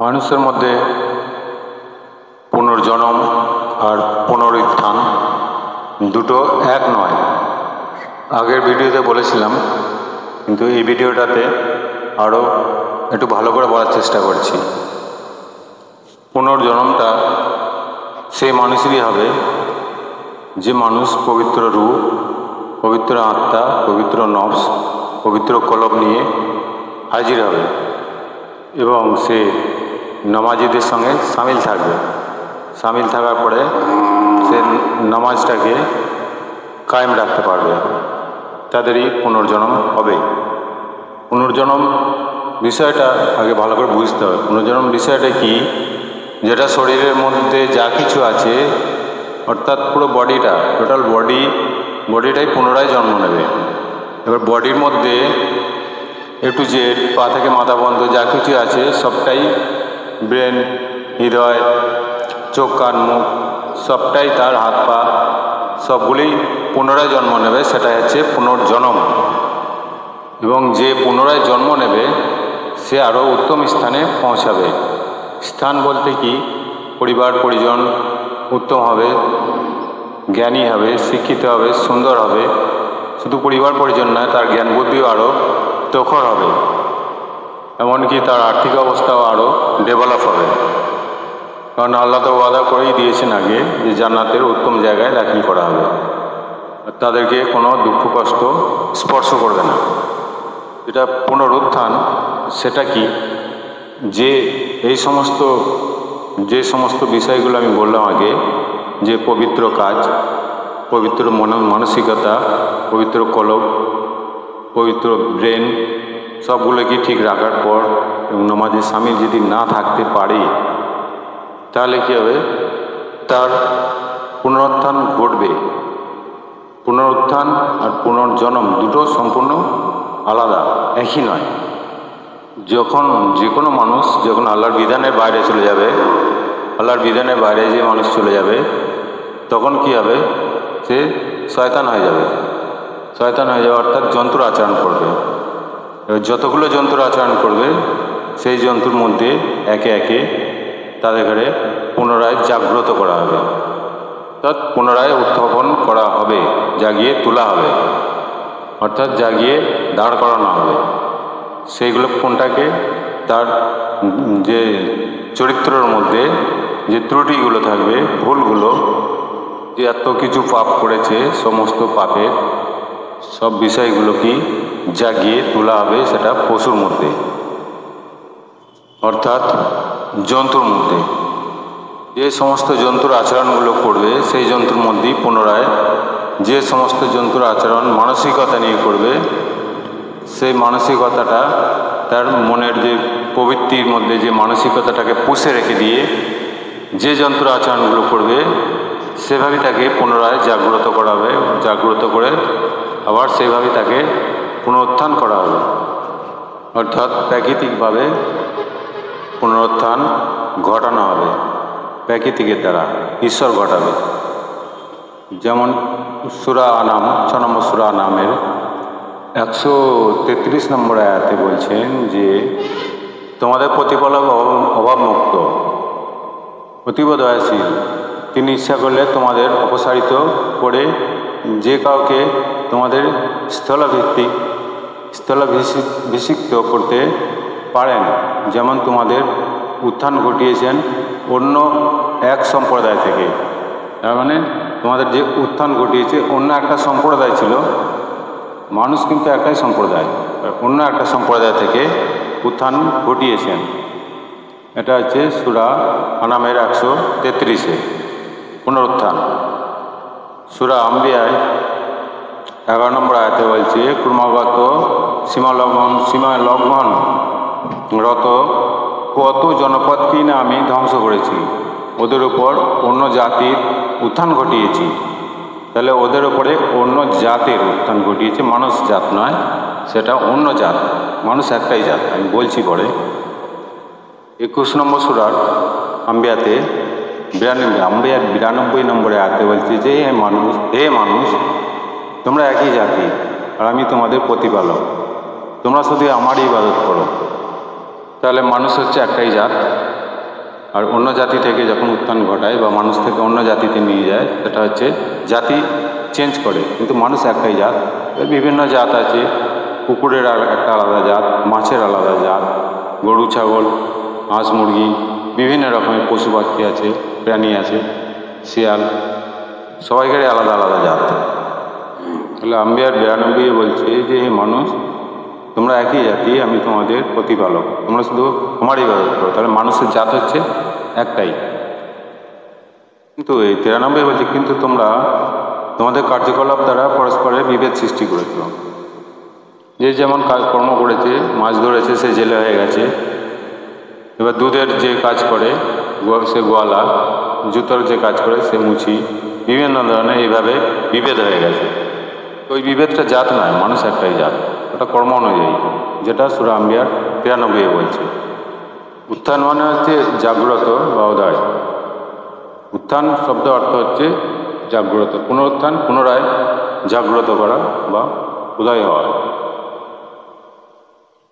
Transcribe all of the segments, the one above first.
মানুষের মধ্যে পুনর্জন্ম আর পুনরুত্থান দুটো এক নয়। আগের ভিডিওতে বলেছিলাম, কিন্তু এই ভিডিওটাতে আরও একটু ভালো করে বলার চেষ্টা করছি। পুনর্জন্মটা সেই মানুষেরই হবে যে মানুষ পবিত্র রূপ, পবিত্র আত্মা, পবিত্র নফস, পবিত্র কলব নিয়ে হাজির হবে এবং সে নামাজিদের সঙ্গে সামিল থাকবে। সামিল থাকার পরে সে নামাজটাকে কায়েম রাখতে পারবে, তাদেরই পুনর্জন্ম হবে। পুনর্জন্ম বিষয়টা আগে ভালো করে বুঝতে হবে। পুনর্জন্ম বিষয়টা কি? যেটা শরীরের মধ্যে যা কিছু আছে, অর্থাৎ পুরো বডিটা, টোটাল বডিটাই পুনরায় জন্ম নেবে। এবার বডির মধ্যে এ টু জেড, পা থেকে মাথা পর্যন্ত যা কিছু আছে সবটাই, ব্রেন, হৃদয়, চোখ, কান, মুখ, সবটাই, তার হাত পা সবগুলি পুনরায় জন্ম নেবে। সেটাই হচ্ছে পুনর্জন্ম। এবং যে পুনরায় জন্ম নেবে সে আরও উত্তম স্থানে পৌঁছাবে। স্থান বলতে কি? পরিবার পরিজন উত্তম হবে, জ্ঞানী হবে, শিক্ষিত হবে, সুন্দর হবে। শুধু পরিবার পরিজন নয়, তার জ্ঞান বুদ্ধিও আরও প্রখর হবে। এমনকি তার আর্থিক অবস্থাও আরও ডেভেলপ হবে। কারণ আল্লাহ তো ওয়াদা করেই দিয়েছেন আগে যে জান্নাতের উত্তম জায়গায় দাখিল করা হবে, তাদেরকে কোনো দুঃখ কষ্ট স্পর্শ করবে না। এটা পুনরুত্থান, সেটা কি? যে সমস্ত বিষয়গুলো আমি বললাম আগে, যে পবিত্র কাজ, পবিত্র মানসিকতা, পবিত্র কলব, পবিত্র ব্রেন, সবগুলোকে ঠিক রাখার পর এবং নামাজে সামিল যদি না থাকতে পারে, তাহলে কী হবে? তার পুনরুত্থান ঘটবে। পুনরুত্থান আর পুনর্জন্ম দুটো সম্পূর্ণ আলাদা, একই নয়। যখন যে কোনো মানুষ যখন আল্লাহর বিধানের বাইরে চলে যাবে, আল্লাহর বিধানের বাইরে যে মানুষ চলে যাবে, তখন কি হবে? সে শয়তান হয়ে যাবে। শয়তান হয়ে যাবে অর্থাৎ জন্তুর আচরণ করবে। যতগুলো জন্তুর আচরণ করবে, সেই জন্তুর মধ্যে একে একে তাদের ঘরে পুনরায় জাগ্রত করা হবে, অর্থাৎ পুনরায় উত্থাপন করা হবে, জাগিয়ে তোলা হবে, অর্থাৎ জাগিয়ে দাঁড় করানো হবে। সেইগুলো কোনটাকে? তার যে চরিত্রের মধ্যে যে ত্রুটিগুলো থাকবে, ভুলগুলো, যে এত কিছু পাপ করেছে, সমস্ত পাপের সব বিষয়গুলো কি জাগিয়ে তোলা হবে। সেটা পশুর মধ্যে, অর্থাৎ জন্তুর মধ্যে। যে সমস্ত জন্তুর আচরণগুলো করবে, সেই জন্তুর মধ্যেই পুনরায় যে সমস্ত জন্তুর আচরণ মানসিকতা নিয়ে করবে, সেই মানসিকতাটা তার মনের যে প্রবৃত্তির মধ্যে যে মানসিকতাটাকে পুষে রেখে দিয়ে যে জন্তুর আচরণগুলো করবে, সেভাবেই তাকে পুনরায় জাগ্রত করা হবে। জাগ্রত করে আবার সেইভাবেই তাকে পুনরুত্থান করা হবে, অর্থাৎ প্রাকৃতিকভাবে পুনরুত্থান ঘটানো হবে। প্রাকৃতিকের দ্বারা ঈশ্বর ঘটাবে। যেমন সূরা আনাম, 6 নম্বর সূরা আনামের 133 নম্বর আয়াতে বলছেন যে তোমাদের প্রতিপালক অভাবমুক্ত, অতীব দয়াশীল। তিনি ইচ্ছা করলে তোমাদের অপসারিত করে যে কাউকে তোমাদের স্থলাভিষিক্ত করতে পারেন। যেমন তোমাদের উত্থান ঘটিয়েছেন অন্য এক সম্প্রদায় থেকে। তার মানে তোমাদের যে উত্থান ঘটিয়েছে, অন্য একটা সম্প্রদায় ছিল, মানুষ কিন্তু একটাই সম্প্রদায়, অন্য একটা সম্প্রদায় থেকে উত্থান ঘটিয়েছেন। এটা হচ্ছে সূরা আনামের 133-এ পুনরুত্থান। সূরা আম্বিয়ায় 11 নম্বর আয়াতে বলছে ক্রমাগত সীমালঙ্ঘনরত কত জনপদকেই না আমি ধ্বংস করেছি, ওদের উপর অন্য জাতির উত্থান ঘটিয়েছি। তাহলে ওদের উপরে অন্য জাতের উত্থান ঘটিয়েছে, মানুষ জাত নয়, সেটা অন্য জাত। মানুষ একটাই জাত, আমি বলছি পরে। 21 নম্বর সূরার আম্বিয়াতে 92 নম্বরে আয়াতে বলছে যে হে মানুষ, তোমরা একই জাতি আর আমি তোমাদের প্রতিপালক, তোমরা শুধু আমারই ইবাদত করো। তাহলে মানুষ হচ্ছে একটাই জাত, আর অন্য জাতি থেকে যখন উত্থান ঘটায় বা মানুষ থেকে অন্য জাতিতে নিয়ে যায়, সেটা হচ্ছে জাতি চেঞ্জ করে, কিন্তু মানুষ একটাই জাত। বিভিন্ন জাত আছে, কুকুরের একটা আলাদা জাত, মাছের আলাদা জাত, গরু ছাগল হাঁস মুরগি বিভিন্ন রকমের পশু পাখি আছে, প্রাণী আছে, শিয়াল, সবাইকারই আলাদা আলাদা জাত। তাহলে আম্বিয়ার 92 বলছে যে হে মানুষ, তোমরা একই জাতি, আমি তোমাদের প্রতিপালক, তোমরা শুধু আমারই ইবাদত করো। তাহলে মানুষের জাত হচ্ছে একটাই। কিন্তু এই 93 বলছে কিন্তু তোমরা তোমাদের কার্যকলাপ দ্বারা পরস্পরের বিভেদ সৃষ্টি করেছ। যে যেমন কর্ম করেছে, মাছ ধরেছে সে জেলে হয়ে গেছে, এবার দুধের যে কাজ করে সে গোয়ালা, জুতোর যে কাজ করে সে মুচি, বিভিন্ন ধরনের এইভাবে বিভেদ হয়ে গেছে। ওই বিভেদটা জাত নয়, মানুষ একটাই জাত, ওটা কর্ম অনুযায়ী, যেটা সূরা আম্বিয়ার 93 বলছে। উত্থান মানে হচ্ছে জাগ্রত বা উদয়। উত্থান শব্দ অর্থ হচ্ছে জাগ্রত, পুনরুত্থান পুনরায় জাগ্রত করা বা উদয় হওয়া।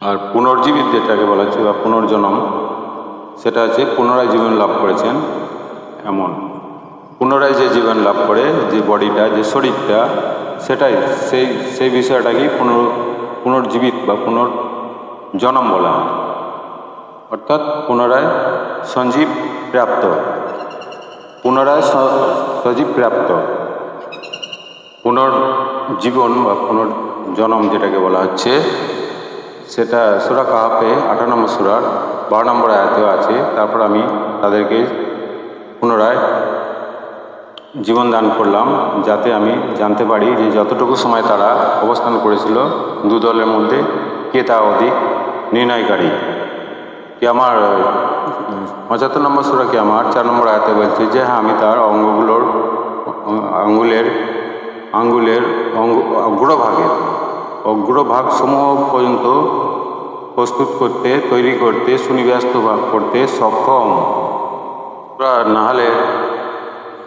আর পুনর্জীবিত যেটাকে বলা হচ্ছে বা পুনর্জন্ম, সেটা হচ্ছে পুনরায় জীবন লাভ করেছেন এমন। পুনরায় যে জীবন লাভ করে, যে বডিটা, যে শরীরটা, সেটাই সেই বিষয়টাকেই পুনর্জীবিত বা পুনর্জন্ম বলা হয়। অর্থাৎ পুনরায় সঞ্জীব প্রাপ্ত, পুনরায় সজীব প্রাপ্ত। পুনর্জীবন বা পুনর্জন্ম যেটাকে বলা হচ্ছে, সেটা সূরা কাহাফে 18 নম্বর সূরার 12 নম্বর আয়াতেও আছে। তারপর আমি তাদেরকে পুনরায় জীবন দান করলাম, যাতে আমি জানতে পারি যে যতটুকু সময় তারা অবস্থান করেছিল দু দলের মধ্যে কে তা অধিক নির্ণয়কারী। কি আমার 75 নম্বর সূরা কি আমার 4 নম্বর আয়াতে বলছে যে হ্যাঁ, আমি তার আঙ্গুলের অগ্রভাগ সমূহ পর্যন্ত প্রস্তুত করতে, তৈরি করতে, সুনিব্যস্ত করতে সক্ষম। সূরা নাহলে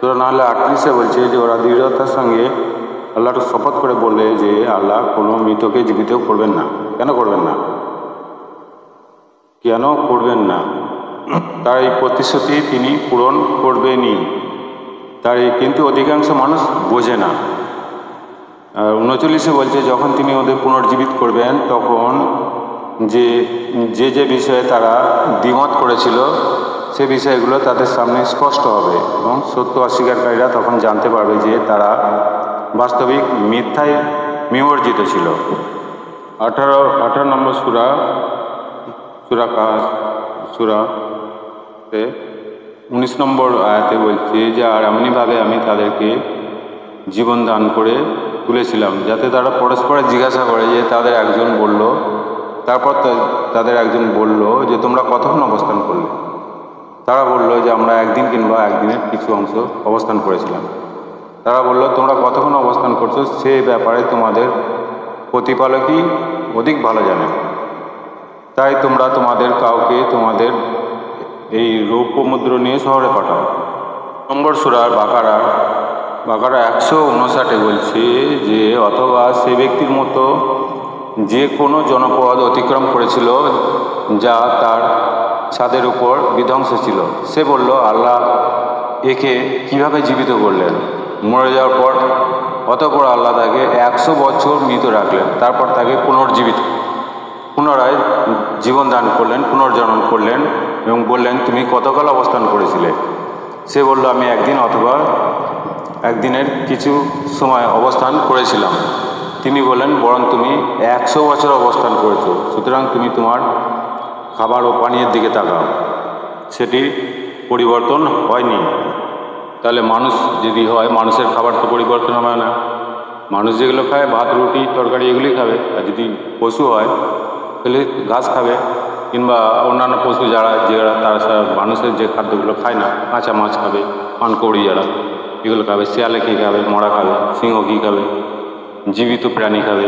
38 বলছে যে ওরা দৃঢ়তার সঙ্গে আল্লাহর শপথ করে বলবে যে আল্লাহ কোনো মৃতকে জীবিত করবেন না। কেন করবেন না? কেন করবেন না? তার এই প্রতিশ্রুতি তিনি পূরণ করবেনই। কিন্তু অধিকাংশ মানুষ বোঝে না। 39 বলছে যখন তিনি ওদের পুনর্জীবিত করবেন, তখন যে বিষয়ে তারা দ্বিমত করেছিল সে বিষয়গুলো তাদের সামনে স্পষ্ট হবে এবং সত্য অস্বীকারীরা তখন জানতে পারবে যে তারা বাস্তবিক মিথ্যায় নিমজ্জিত ছিল। 18 নম্বর সূরাতে 19 নম্বর আয়াতে বলছে যে আর এমনিভাবে আমি তাদেরকে জীবন দান করে তুলেছিলাম, যাতে তারা পরস্পরে জিজ্ঞাসা করে যে তাদের একজন বলল যে তোমরা কতক্ষণ অবস্থান করলে? তারা বলল যে আমরা একদিন কিংবা একদিনের কিছু অংশ অবস্থান করেছিলাম। তারা বলল তোমরা কতক্ষণ অবস্থান করছো সে ব্যাপারে তোমাদের প্রতিপালকই অধিক ভালো জানেন। তাই তোমরা তোমাদের কাউকে তোমাদের এই রৌপ্য মুদ্রা নিয়ে শহরে পাঠাও। নম্বর সূরা বাকারা 159 বলছে যে অথবা সে ব্যক্তির মতো যে কোনো জনপদ অতিক্রম করেছিল যা তার ছাদের উপর বিধ্বংস ছিল, সে বলল আল্লাহ একে কিভাবে জীবিত করলেন? মরে যাওয়ার পর অতঃপর আল্লাহ তাকে 100 বছর মৃত রাখলেন, তারপর তাকে পুনরায় জীবন দান করলেন, পুনর্জন্ম করলেন এবং বললেন তুমি কতকাল অবস্থান করেছিলে? সে বলল আমি একদিন অথবা একদিনের কিছু সময় অবস্থান করেছিলাম। তিনি বললেন বরং তুমি 100 বছর অবস্থান করেছো, সুতরাং তুমি তোমার খাবার ও পানীয়ের দিকে তাকাও, সেটি পরিবর্তন হয়নি। তাহলে মানুষ যদি হয়, মানুষের খাবার তো পরিবর্তন হবে না। মানুষ যেগুলো খায় ভাত রুটি তরকারি এগুলি খাবে। আর যদি পশু হয় তাহলে ঘাস খাবে, কিংবা অন্যান্য পশু যারা তারা মানুষের যে খাদ্যগুলো খায় না, কাঁচা মাছ খাবে, পানকৌড়ি যারা এগুলো খাবে, শিয়ালে কী খাবে, মরা খাবে, সিংহ কী খাবে, জীবিত প্রাণী খাবে।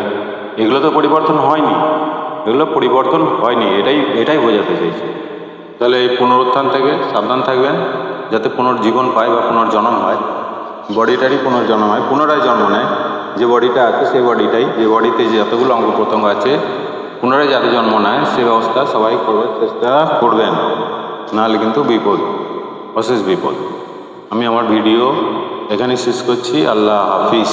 এগুলো তো পরিবর্তন হয়নি, এটাই বোঝাতে চাইছে। তাহলে এই পুনরুত্থান থেকে সাবধান থাকবেন, যাতে পুনর্জীবন পায় বা পুনর্জন্ম হয়, বডিটারই পুনর্জন্ম হয়, পুনরায় জন্ম নেয়। যে বডিটা আছে সেই বডিটাই, যে বডিতে যে যতগুলো অঙ্গ প্রত্যঙ্গ আছে পুনরায় যাতে জন্ম নেয় সে ব্যবস্থা সবাই চেষ্টা করবেন। নাহলে কিন্তু বিপদ, অশেষ বিপদ। আমি আমার ভিডিও এখানে শেষ করছি। আল্লাহ হাফিজ।